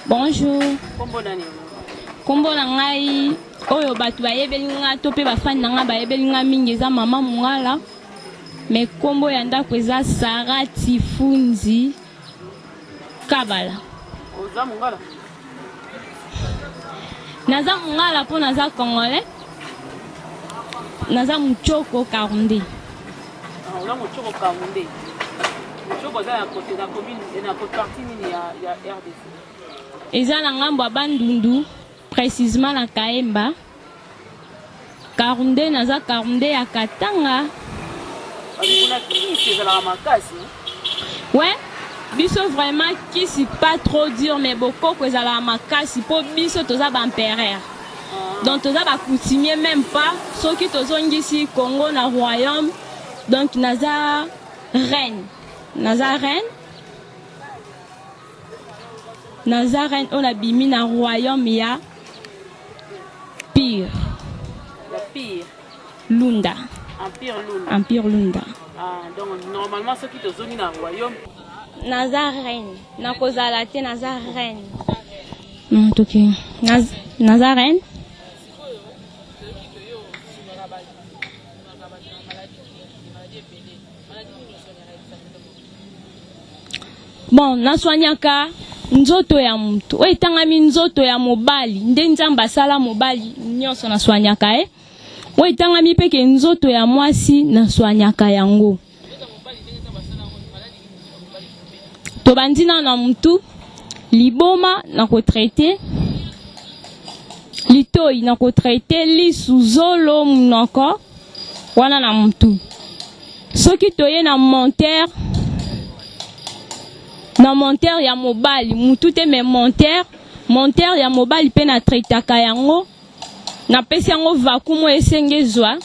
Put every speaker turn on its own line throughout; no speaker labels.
Bonjour. Kombo na ngai oyo batu bayebeli nga to pe bafani na nga bayebeli nga mingi eza mama Mungala. Me kombo ya ndako eza Sara Tifunzi Kabala.
Oza Mungala?
Naza Mungala po naza Congolais. Naza Muchoko Karoundé.
Oza Muchoko Karoundé. Muchoko za ya kote na commune na partie nini ya RDC.
Eza na ngambo ya Bandundu, précisément na Kaemba. Karoundé naza Karoundé ya Katanga. Ouais, biso vraiment qui c'est pas trop dur mais beaucoup que ça la makasi pour biso toza ba empereur. Donc toza ba coutumier même pas ceux qui tozongi ici Congo na royaume. Donc naza reine. Naza reine on a bimi na royaume ya Pire.
La Pire.
Lunda.
Empire Lunda. Ah, donc normalement ceux qui te sont dans le royaume.
Nazarène. Nakozalate Nazarène. Non, ok. Nazarène. Bon, naswanyaka nzoto ya mtu. Oye tangami nzoto ya mobali. Nde nzamba sala mobali nyonso naswanyaka Oye tangami peke nzoto ya mwasi naswanyaka yango. Tobandina na mtu liboma na kotraite litoi na kotraite lisuzolo munoko wana na mtu. Soki toye na monteur ya mobali mutu te me monteur ya mobali pe na traitaka yango na pesi yango vakumu esengezwa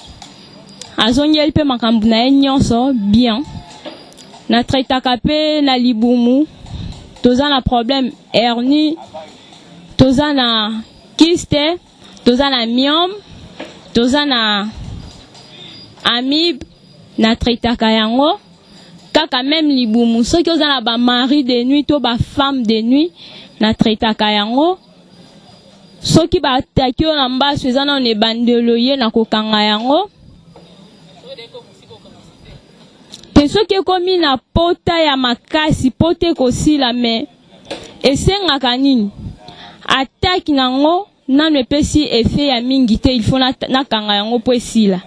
azongeli pe makambu na nyonso bien na traitaka pe na libumu toza na problème hernie toza na kyste toza na myome toza na amibe na traitaka yango kaka même libumu soki oza na ba mari de nuit to ba femme de nuit na traitaka yango soki ba ataki na mbaso eza na ne bandelo ye na kokanga yango te soki ekomi na pota ya makasi pote kosila me esengaka nini ataki nango nano epesi efe ya mingi te il faut nakanga yango po esila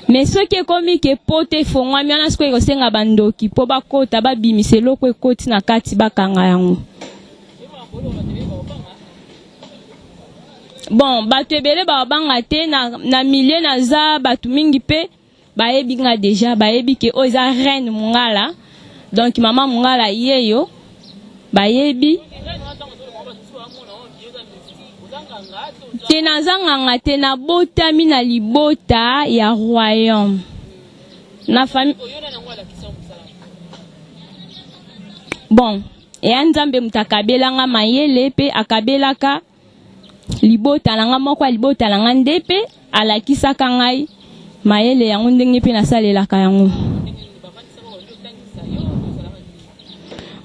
mais soki ekomi ke pote efongwami wana sikoyo ekosenga bandoki po bakota babimisa eloko ekoti na kati bakanga yango. Bon, bato ebele babanga te na milieu naza bato mingi pe bayebi nga déjà bayebi ke o eza reine Mungala. Donc mama Mungala yeyo bayebi te nazanganga te na botami na libota ya royaume na famille. Bon, eya nzambe mutakabelanga mayele pe akabelaka libota langa moko libota langa ndepe alakisaka ngai mayele yango ndenge pe nasalelaka yango.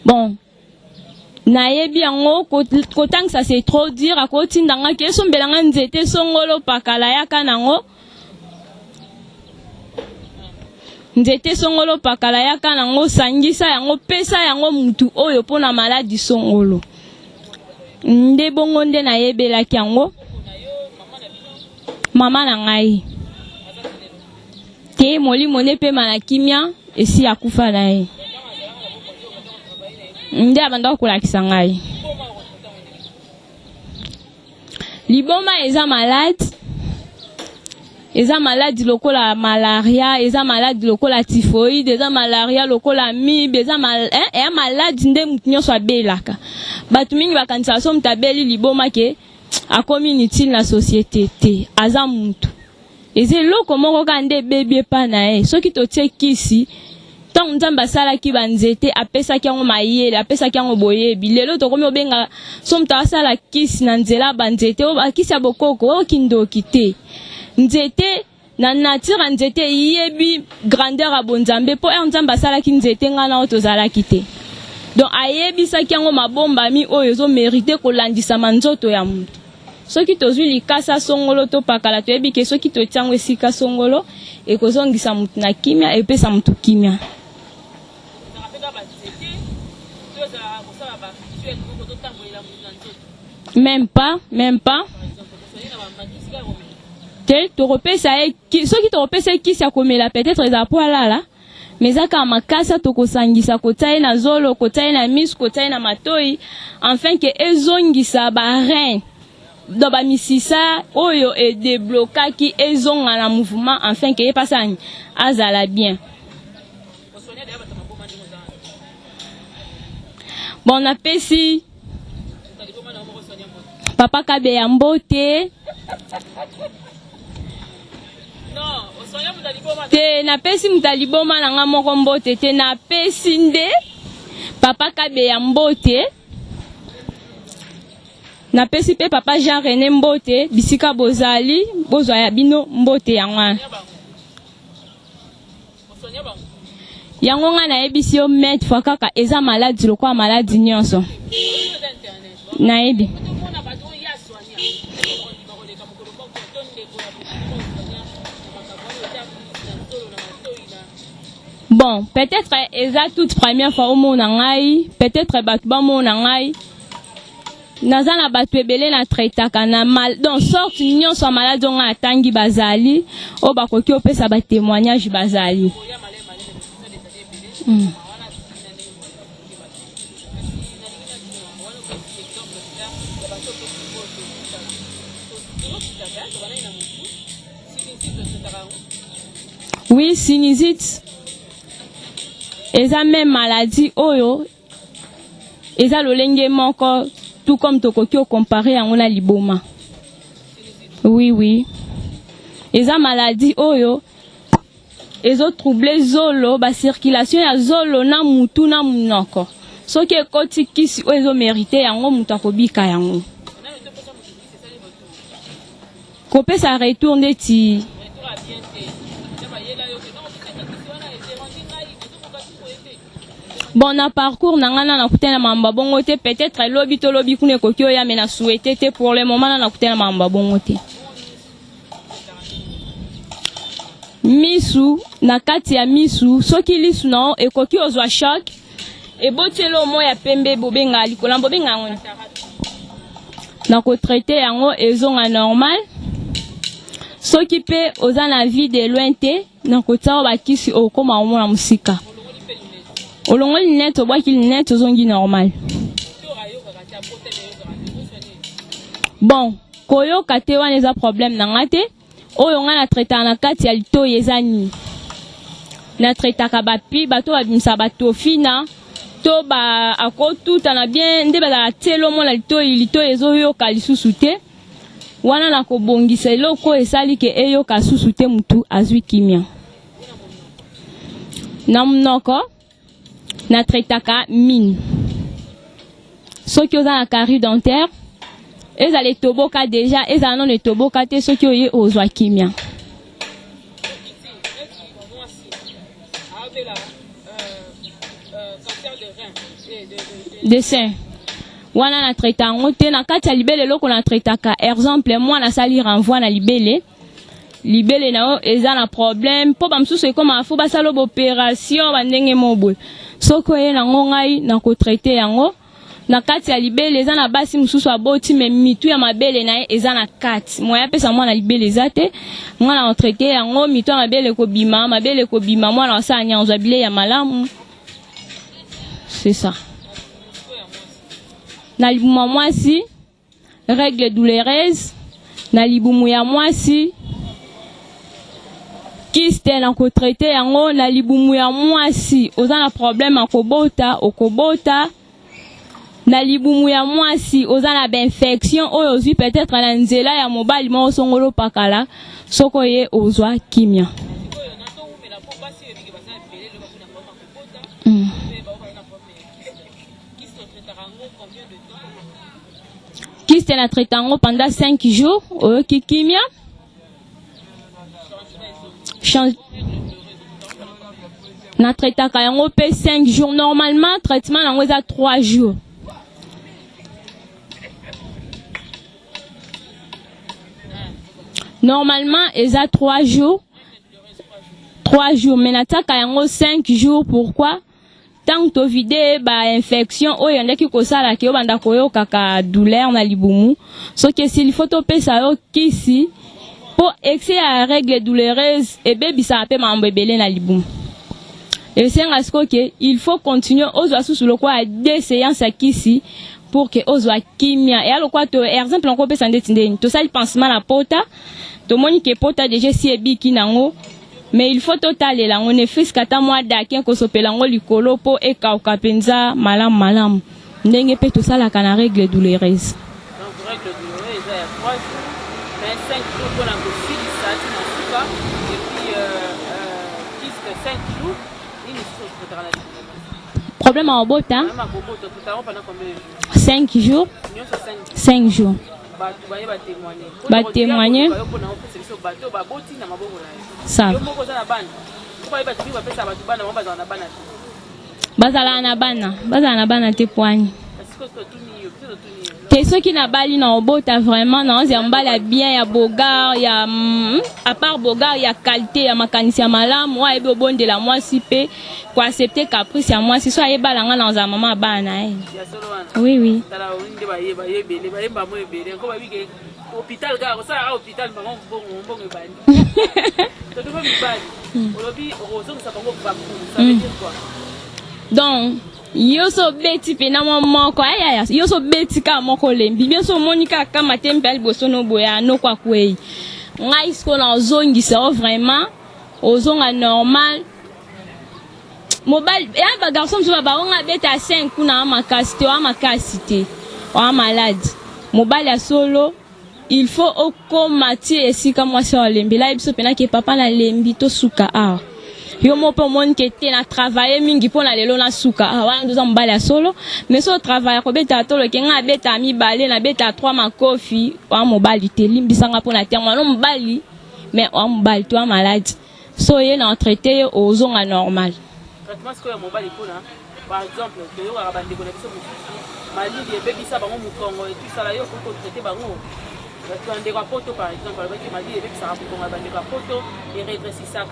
Bon, nayebi yango kotangisa c'est trop dur akotindanga ke sombelanga nzete songolo pakala yaka nango nzete songolo pakala yaka nango sangisa yango pesa yango mutu oyo pona maladi songolo nde bongo nde nayebelaki yango mama na ngai te molimo ne pe malakimia esi akufa na ye nde abanda kolakisa ngai liboma eza malade lokola malaria eza malade lokola typhoïde eza malaria lokola amibe eza malade nde mutu nyonso abelaka bato mingi bakanisa so mutu abeli liboma ke akomi inutile na société te aza mutu eza eloko moko kaka nde ebebi epa na ye soki totie kisi ntango nzambe asalaki banzete apesaki yango mayele apesaki yango boyebi lelo tokomi obenga so mutu asala kisi na nzela banzete akisi ya bokoko okindoki te nzete na nature nzete yebi grandeur ya bonzambe po nzambe asalaki nzete ngana o tozalaki te donc ayebisaki yango mabombami oyo ezomérite kolandisa manzoto ya mutu. Soki tozwi likasa songolo topakala toyebi ke soki totiango esika songolo ekozongisa mutu na kimia epesa mutu kimia. Même pas. Te toropesa soki toropesa kisi ya komela peut-être eza poalala mais aka makasa tokosangisa kotaye na zolo kotaye na misu kotaye na matoi enfin que ezongisa ba rein do ba misisa oyo e déblocaki ezonga na mouvement enfin que epasani azala bien. Bon napesi Papa Kabeya Mbote te napesi mutaliboma nanga moko mbote te napesi nde Papa Kabeya Mbote napesi pe Papa Jean René Mbote bisika bozali bozwa ya bino mbote yango yango nga nayebisi yo maître fois kaka eza maladi lokwa maladi nyonso nayebi. Bon, peut-être eza toute première fois au monde ngai, peut-être batba mon ngai. Nazana batu ebele na traitaka na mal donc sorte nyonso malade nga atangi bazali o bakoki opesa ba témoignage bazali. Oui, sinusite. Eza même maladie oyo eza lolenge moko tout comme tokoki comparer yango na liboma. Oui. Eza maladie oyo ezo troubler zolo ba circulation ya zolo na mutu na munoko. Soki ekoti kisi oyo ezo mériter yango mutu akobika yango. Kopesa retour ndeti bon na parcours nangana na kutena mamba bongo te peut-être lobi to lobi kune kokyo ya mena souhaité te pour le moment na kutena mamba bongo te. Misu na kati ya misu soki lisu na ekoki ozwa choc e botelo mo ya pembe bobenga likola bobenga ngoni na ko traiter yango ezonga normal soki pe oza na vie de loin te na kotao bakisi okoma omona musika olongo lunette obwaki lunette ozongi normal. Bon koyoka te wana eza problème nanga te oyo nga na traita na kati ya litoyi eza nini na traitaka bapi bato babimisa batofina to ba akotuta na bien nde bazala telo mona litoyi ezoyoka lisusu te wana na kobongisa eloko esali ke eyoka susu te mutu azwi kimia na mnoko na traitaka mine soki oza na carie dentaire ezala etoboka déjà ezala non etoboka te soki oye ozwa kimia. Dessin wana na traita ngo te na kati ya libele loko na traitaka exemple moi na sali renvoi na libele na o eza na problème po ba msusu ekoma afo basalo opération bandenge mobo soko ye nango ngai na ko traiter yango na kati ya libele eza na basi msusu aboti me mitu ya mabele na ye eza na kati moya pesa mwana libele eza te mwana na traiter yango mitu ya mabele ko bima mwana wasa nyanzwa bile ya malamu c'est ça. Na libumu mwasi règle douloureuse na libumu ya mwasi kiste na ko traiter yango na libumu ya mwasi oza na problème akobota okobota na libumu ya mwasi oza na infection oyo ozwi peut-être na nzela ya mobali mo songolo pakala soko ye ozwa kimia. Kiste na traitango pendant 5 jours oyo kimia na traitaka yango pe 5 jours. Normalement traitement yango eza 3 jours. Normalement eza 3 jours. 3 jours, mais nataka yango 5 jours. Pourquoi? Tant que vide ba infection o yande ki kosala ki obanda koyo kaka douleur na libumu. So que s'il faut to pesa yo kisi pour excès à règle douloureuse et baby ça peut m'embebele na libumu. Et c'est un asko que il faut continuer aux oiseaux sur le quoi des séances à kisi pour que aux oiseaux kimia et alors quoi to exemple on peut s'en détendre to ça il pansement la pota to moni que pota déjà si ebi kinango. Mais il faut totaler là on est fils kata moi dakin ko sopelango likolo po e kauka penza malam ndenge pe to sala kana règle douloureuse.
Donc règle douloureuse il y a 3 jours mais 5 jours pour la copie ça na suka et puis jusqu'à 5 jours il faut préparer la
problème en bota
même à bota tout à l'heure pendant combien de jours
5 jours 5 jours ba témoigner ça bazala na bana te poigne te ceux qui na bali na obota vraiment na on mbala bien ya bogar ya à part bogar ya qualité ya makanisi ya malamu wa ebe bonde la moi si pe ko accepter caprice ya moi si so ayeba langa na za maman bana oui hôpital ga ça hôpital maman bon bani to to mi bani olobi ozo ça bango ça veut dire quoi donc yo so beti pena moko aya yo so beti ka moko lembi bien so monika kama tempel bosono boya no kwa kwei ngai sko na zongi ça vraiment ozonga normal mobile ya ba garçon so ba onga beta 5 kuna makasite o malade mobile ya solo il faut au comati esika moi so lembi la biso pena ke papa na lembi to suka a yo mo pe mon ke te na travailler mingi pona lelo na suka wana ndoza mbali ya solo mais so travailler ko beta to le kenga beta mi balé na beta 3 makofi wa mobali te limbisanga pona terme no mbali mais wa mobali to malade so ye na traiter aux zonga normal
traitement ce que ya mobali pona par exemple que yo wa bande ko na biso mali ye bebi sa bango mu Congo et tout ça là yo ko traiter bango tu as des rapports par exemple avec qui m'a dit que ça rapporte on a des rapports et rétrécir ça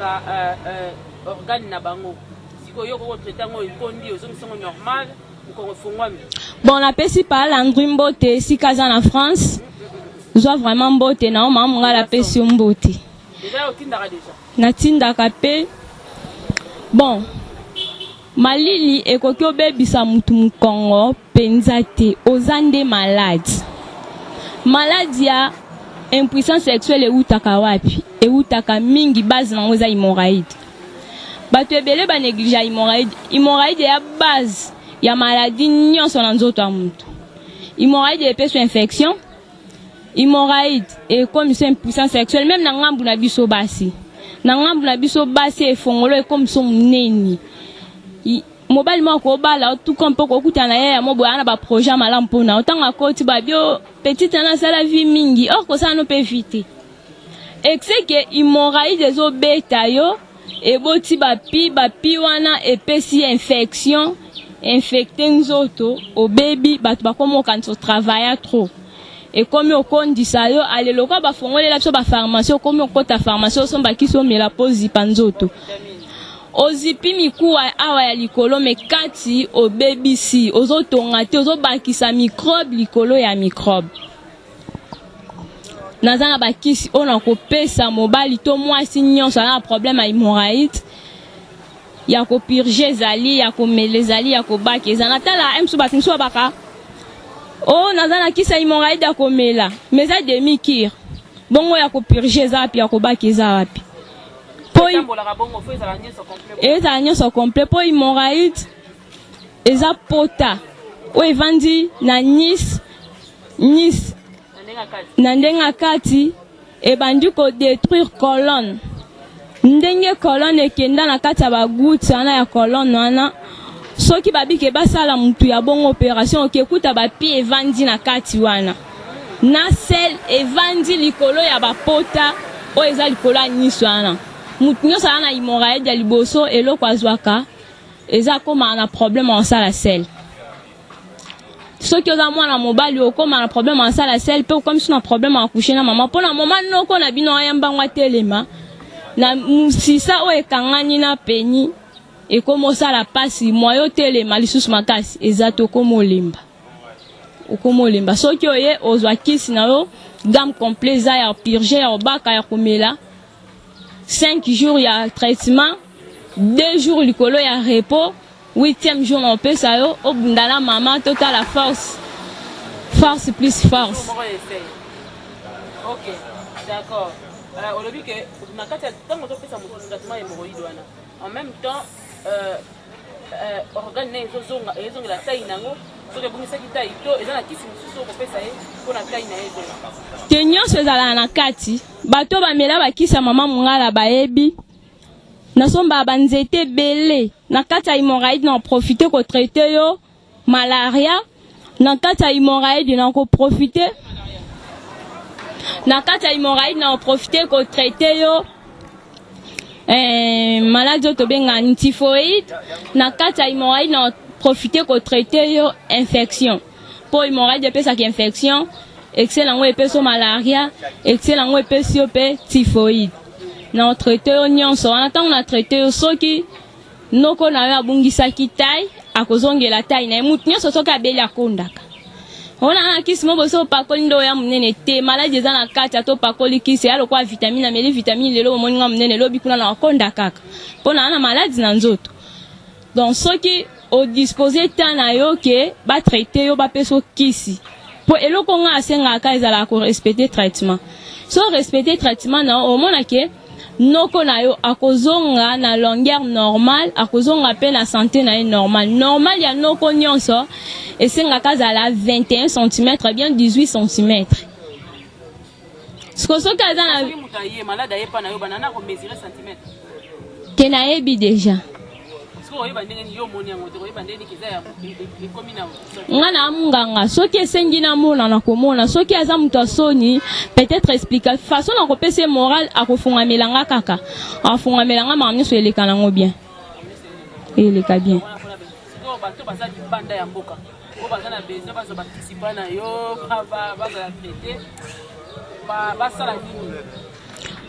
organe na bango siko yo ko traiter ngo ikondi ozo misongo normal ko fungwa
bon la pesi par Landry Mbote si kaza na France zo vraiment Mbote na maman nga la pesi Mbote
déjà otindaka déjà
na tindaka pe bon malili ekoki obebisa mutu mu Congo penza te ozande malade maladie ya impuissance sexuelle eutaka wapi eutaka mingi base nango za hémorroïde bato ebele ba néglige hémorroïde ya base ya maladie nyonso na nzoto ya mutu hémorroïde epeso infection hémorroïde et comme c'est impuissance sexuelle même na ngambu na biso basi efongolo comme so muneni mobile moko bala tout comme poko kutana ya mobo ana ba projet malamu pona otanga koti ba bio petite na sala vie mingi or ko ça no peut vite et c'est que hémorroïde des obeta yo e boti ba pi wana epesi infection infecté nzoto au baby bat ba komo quand on travaille trop et comme au kondisa yo ale loka ba fongole la biso ba pharmacie comme au kota pharmacie so ba kiso mela posi panzoto ozipi mikuwa awa ya likolo me kati o baby si ozo tonga te ozo bakisa microbe likolo ya microbe nazana bakisi ona ko pesa mobali to mwasi nyonso na problème ya hémorroïde ya ko purger zali ya ko melezali ya ko bakeza na tala emsu batinso baka o nazana kisa hémorroïde ya ko mela mais ça demi kir bongo ya ko purger zapi ya ko bakeza wapi eza nyonso complet po hémorroïde eza pota o evandi na Nice na ndenga kati ebandi ko détruire colonne ndenge colonne ekenda na kati ya bagoutte wana ya colonne wana soki babike basala mutu ya bongo opération okekuta bapi evandi na kati wana na sel evandi likolo ya bapota o eza likolo ya Nice wana mutu ça na hémorroïde ya liboso eloko azwaka eza koma na problème en sala sel. Ce qui oza mwana mobali okoma na problème en sala sel pe comme si na problème à coucher na maman pona maman noko na bino ayamba ngwa telema na musisa o ekangani na peni et comme ça la passe moyo telema lisusu makasi eza to komo limba okomo limba so ki oye ozwa kisi na yo gamme complet za ya purger ya obaka ya komela 5 jours ya traitement 2 jours likolo ya repos 8e jour on peut ça yo obundala maman total la force plus force.
OK, d'accord. Alors au début que na kati tant que pesa mo traitement hémorroïde wana en même temps organe ezonga la taille nango soki ebongisa kitai to eza na kisi mosusu okopesa ye mpona taille na ye ezonga
te nyonso ezalaka na kati bato bamela bakisa mama mongala bayebi nasomba banzete ebele na kati ya hémorroïde na profite kotraite yo malaria na kati ya hémorroïde na koprofite na kati ya hémorroïde na koprofite kotraite yo maladie tobenga typhoïde na kati ya hémorroïde na profiter ko traiter yo infection pour hémorroïde pesa ki infection excellent ngo epeso malaria excellent ngo epeso pe typhoïde na traiter yo nyonso wana tango na traiter yo soki noko na yo abungisa kitai akozongela tai na mutu nyonso soki abeli akondaka ona na kisi mo boso pakoli ndo ya munene te maladie za na kati ato pakoli kisi ya lokwa vitamine ameli vitamine lelo moninga munene lobi kuna na konda kaka pona na maladie na nzoto donc soki o disposer tana yo ke ba traiter yo ba peso kisi po eloko nga asenga ka ezala ko respecter traitement so respecter traitement na o mona ke noko na yo akozonga na longueur normale akozonga pe na santé na normal ya noko nyonso esenga kazala 21 cm bien 18 cm sko so kaza na
mutaye malade ayepa na yo banana ko mesurer cm
te na yebi déjà ngana munganga soki esengi na mona na komona soki aza mutu asoni peut-être expliquer façon na kopesa moral akofunga melanga kaka afunga melanga ma nyonso eleka nango bien eleka bien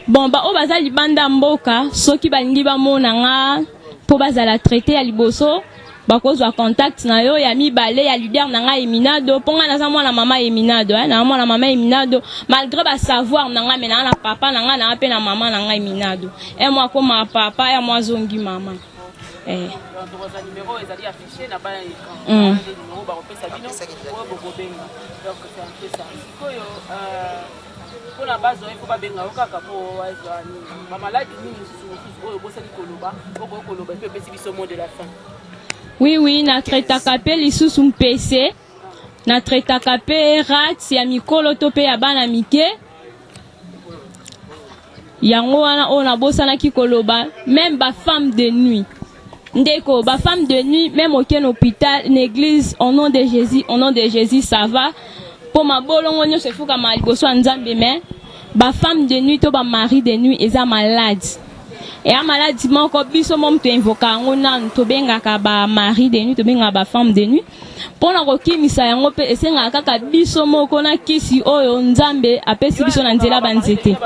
bon ba o baza libanda mboka soki balingi bamona nga po bazala traité ya liboso bakozwa contact na yo ya mibale ya leader na nga Eminado ponga na za mwana mama Eminado na mwana mama Eminado malgré ba savoir na nga mena na papa na nga na pe na mama na nga Eminado et moi comme papa ya moi zongi mama
donc votre numéro est allé afficher na ba numéro ba kopesa bino o bokobenga donc c'est un peu ça koyo pour la base il faut pas benga okaka po wazani mama la dini oyo bosali koloba oko koloba pe pesi biso mot de la fin.
Oui na traitaka pe lisusu mpese na traitaka pe rat ya mikolo to pe ya bana mike yango wana ona bosana ki koloba même ba femme de nuit ndeko ba femme de nuit même aucun hôpital une église au nom de Jésus ça va pour ma bolongo nyonso efuka maliboso nzambe mais ba femme de nuit to ba mari de nuit eza malade et a maladie moko biso mom to invoka ngo nan to benga ka ba mari de nuit to benga ba femme de nuit pona ko kimisa yango pe esenga kaka biso moko na kisi oyo nzambe apesi biso na nzela banzete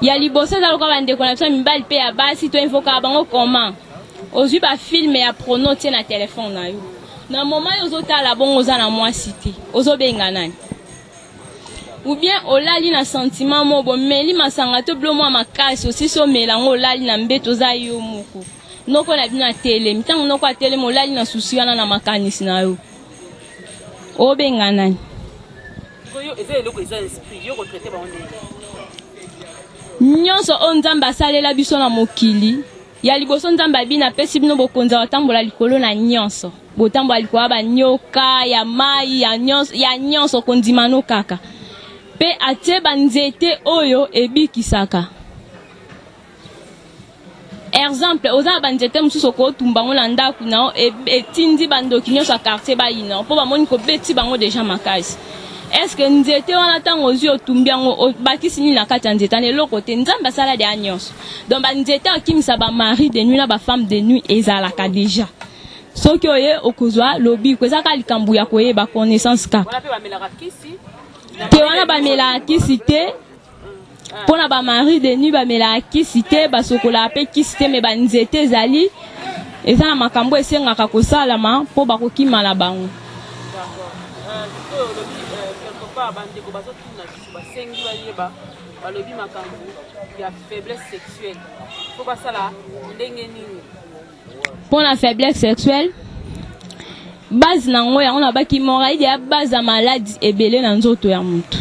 ya liboso za lokwa bande ko na biso mibali pe ya basi to invoka bango comment ozwi ba film ya prono tie na téléphone na yo na moment ozotala bongo za na mwasi te ozobenga nani ou bien olali na sentiment mo bo meli masanga to blo mo makasi aussi so melango olali na mbeto za yo moko noko na bina tele mitango noko atele mo olali na susi wana na makanisi na yo obenga nani
koyo ezele ko ezali esprit yo ko traiter ba onde
nyonso onzamba asalela biso na mokili ya liboso nzamba bina pesi bino bokonza watambola likolo na nyonso botambola likolo ba nyoka ya mai ya nyonso kondimano kaka pe atie banzete oyo ebikisaka exemple oza banzete mususu ko tumbango na ndaku na etindi bandoki nyonso quartier ba ina po ba moni ko beti bango déjà makasi est-ce que nzete wana tango ozi otumbi yango bakisi nini na kati ya nzete na eloko te nzambe asala de nyonso donc banzete akimisa bamari de nuit na bafemme de nuit ezalaka déjà soki oye okozwa lobi ezaka likambo ya koyeba connaissance kaka te wana bamelaka kisi te mpona bamari de nuit bamelaka kisi te basokolaka mpe kisi te me banzete ezali eza na makambo esengaka kosalama mpo bakokima na bango.
balobi makambo ya faiblesse sexuelle faut basala ndenge nini
mpona faiblesse sexuelle base nango yango na baki moraide ya base ya maladie ebele na nzoto ya moto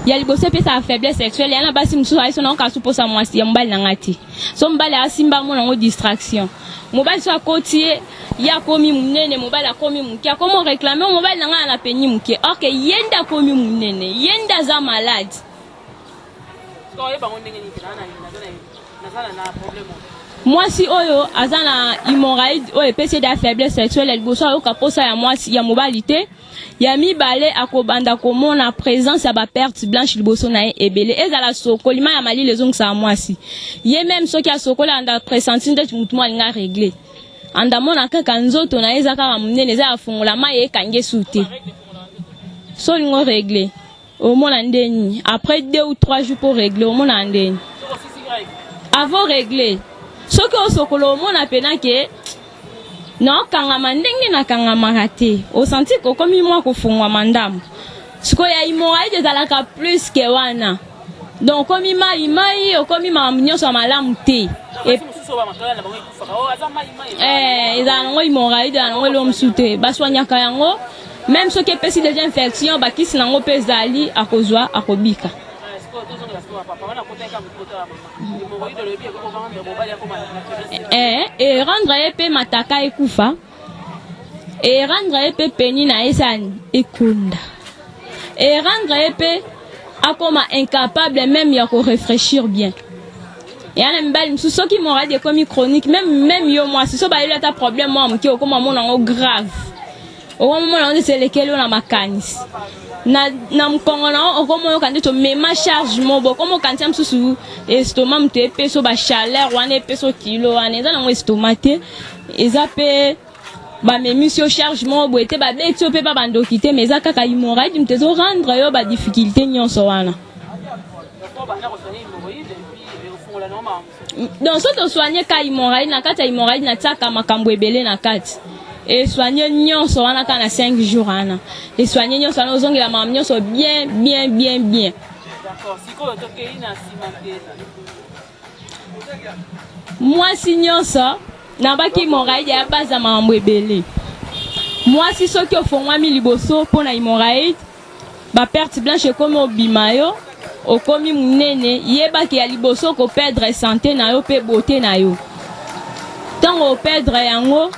ya liboso epesaka faiblesse sexuelle yana basi mosusu aiso nango kasi mposa mwasi ya mobali nanga te so mobali asimba mo nango distraction mobali so akoti ye ye akomi munene mobali akomi moke akomi oreklame o mobali nanga na peni moke orke ye nde akomi munene ye nde aza malade mwasi oyo aza na hémorroïde oyo epesi da faiblesse sexuelle liboso ayoka posa ya mwasi ya mobali te ya mibale akobanda komona présence ya baperte blanche liboso na ye ebele ezala sokolima ya malili ezongisa mwasi ye même soki asokola anda pressenti ndeti mutu mo alinga réglé andamona kaka nzoto na ye eza kaka monene eza yafungola mai ekangi esu te so olingo réglé omona ndeni après 2 ou 3 jours pour régler omona ndeni avant régler soki osokola omona pena ke na okangama ndenge nakangamaka te osanti kokomi mwa kofungwama ndambo sikoyo ya hémorroïde ezalaka plus ke wana donc okomi mai okomi makambo nyonso ya malamu te ezala nango hémorroïde ezala nango elo mosusu te baswanyaka yango même soki epesi déjà infection bakisi nango mpe ezali akozwa akobika erendre ye mpe mataka ekufa erendre ye mpe peni na ye sani ekunda erendre ye mpe akoma incapable même ya korefléchir bien yana mibali mosusu soki hémorroïde ekomi chronique même yo mwasi so bayeli ata problème mwa moke okoma mona yango grave okomona yango nde selekeli yo na makanisi na mkongo na okomo yoka nde tomema charge mobo okomo okantia mosusu estomac moto epeso bachaleur wana epeso kilo wana eza nango estomac te eza mpe bamemisi yo charge mobo ete babeti yo mpe babandoki te mais eza kaka hémorroïde moto ezorendre yo badifficulté nyonso wana donc so tosoigne ka hémorroïde na kati ya hémorroïde natiaka makambo ebele na kati et soigner nyonso wana ka na 5 jours wana et soigner nyonso wana ozongela makambo nyonso bien d'accord sikoyo tokei na simanteza mwasi nyonso na baki hémorroïde ya base makambo ebele mwasi soki ofongwami liboso mpona hémorroïde baperte blanche ekomi obima yo okomi munene yebaki ya liboso koperdre santé na yo mpe beauté na yo ntango operdre yango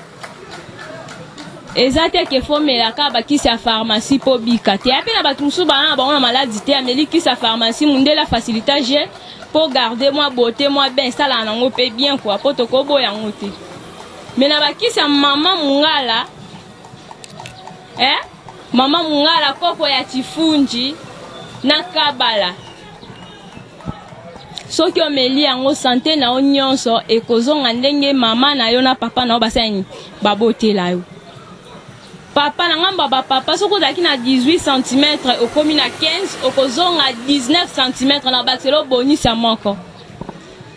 eza te ke fomelaka bakisi ya pharmacie mpo bika te ya mpe na bato mosusu bana na bango na maladi te ameli kisi ya pharmacie mundela facilitage mpo garde mwa beauté mwa ben esalaka nango mpe bien kua mpo tokoboya yango te me na bakisi ya mama mungala mama mungala kopo ya tifunji na kabala soki omeli yango santé na yo nyonso ekozonga ndenge mama na yo na papa na yo basani babotela yo papa na ngamba bapapa soki ozalaki na 18 cm okomi na 15 okozonga 19 cm na bakiselo bonisa moko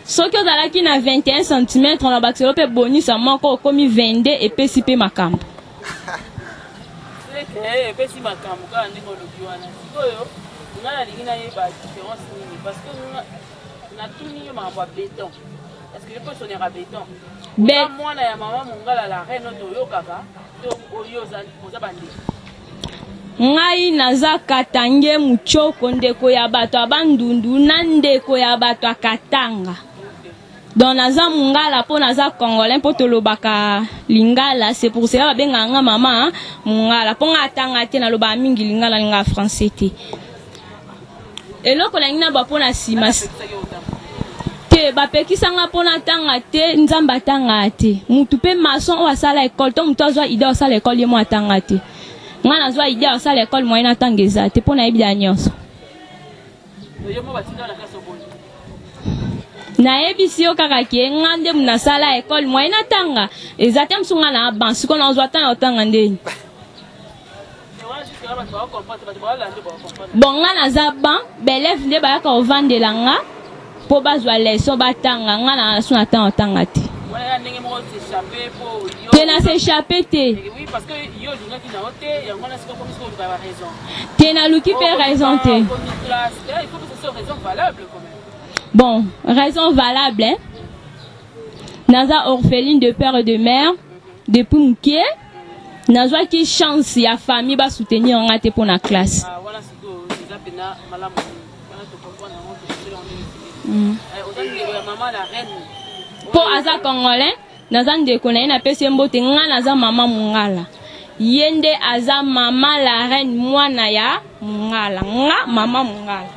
soki ozalaki na 21 cm na bakiselo mpe bonisa moko okomi 22 epesi mpe makambo
epesi makambo kaka ndenge olobi wana sikoyo nga nalingi nayeba différence nini parce que natuni yo makambo ya béton est-ce que yo mpo esonera béton oza mwana ya mama mongala la reine oto oyokaka oyo oza bandeko
ngai naza katange muchoko ndeko ya bato ya bandundu na ndeko ya bato ya katanga donc naza mungala mpo naza congolais mpo tolobaka lingala c'est pour cela babengaka nga mama mungala mpo nga atanga te nalobaka mingi lingala linga français te eloko nangi na ba mpo na nsima te bapekisanga mpona tanga te nzambe atanga te mutu mpe mason oyo asala ekole to mutu azwa ide osala ekole ye mo atanga te nga nazwa ide osala ekole moyena atanga eza te mpo nayebi da nyonso nayebisi yo kaka ke nga nde mu nasala ekole moyena atanga eza te mosu nga na ban siko nazwa tanga otanga ndeni bon nga naza ban beleve nde bayaka ovandela nga po bazwa leso batanga nga na su na tanga otanga te te na s'échapper te te naluki mpe raison te bon raison valable hein? Naza orpheline de père et de mère depuis mukie nazwaki chance ya famille ba soutenir nga te pour na classe po aza congolais naza ndeko na ye napesi ye mbote nga naza mama mungala ye nde aza mama la reine mwana ya mungala nga mama mungala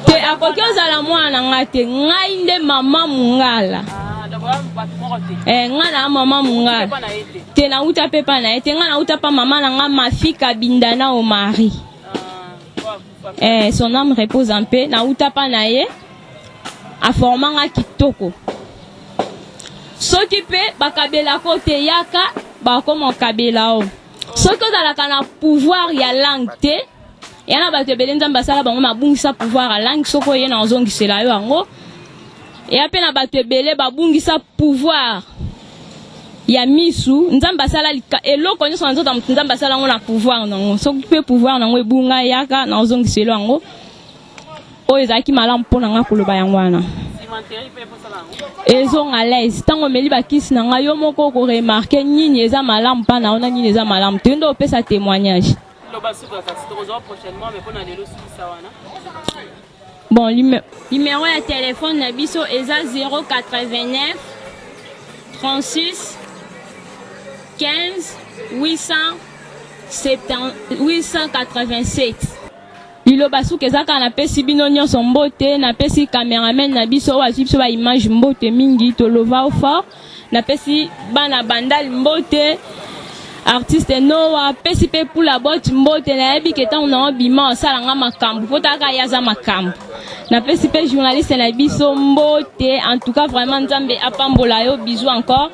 te akoki ozala mwana nga te ngai nde mama mungala nga na mama mungala te nauta mpe pa na ye te nga nauta pa mama na nga mafika bindana o mari son âme repose en paix nauta pa na ye aformanga kitoko soki mpe bakabelako te yaka bakoma okabela o soki ozalaka na pouvoir ya langue te yana bato ebele nzambe asala bango mabungisa pouvoir ya langue soki oye na ozongisela yo yango eya mpe na bato ebele babungisa pouvoir ya misu nzambe asala eloko nyonso na nzoto ya moto nzambe asala yango na pouvoir nango soki mpe pouvoir nango ebunga yaka na ozongisela yango oyo ezalaki malamu mpona nga koloba yango wana ezonga lese ntango omeli bakisi na nga yo moko okoremarke nini eza malamu mpa na ona nini eza malamu te nde opesa témoignage bon numéro ya téléphone na biso eza 089 36 15 887 liloba suki ezaka napesi bino nyonso mbote napesi cameraman na biso oyo azwi biso baimage mbote mingi tolova fort napesi bana bandali mbote artiste noa apesi mpe pula boti mbote nayebi ke ntango na obima osalanga makambo mpo taka ye aza makambo napesi mpe journaliste na biso mbote en tout cas vraiment nzambe apambola yo bisou encore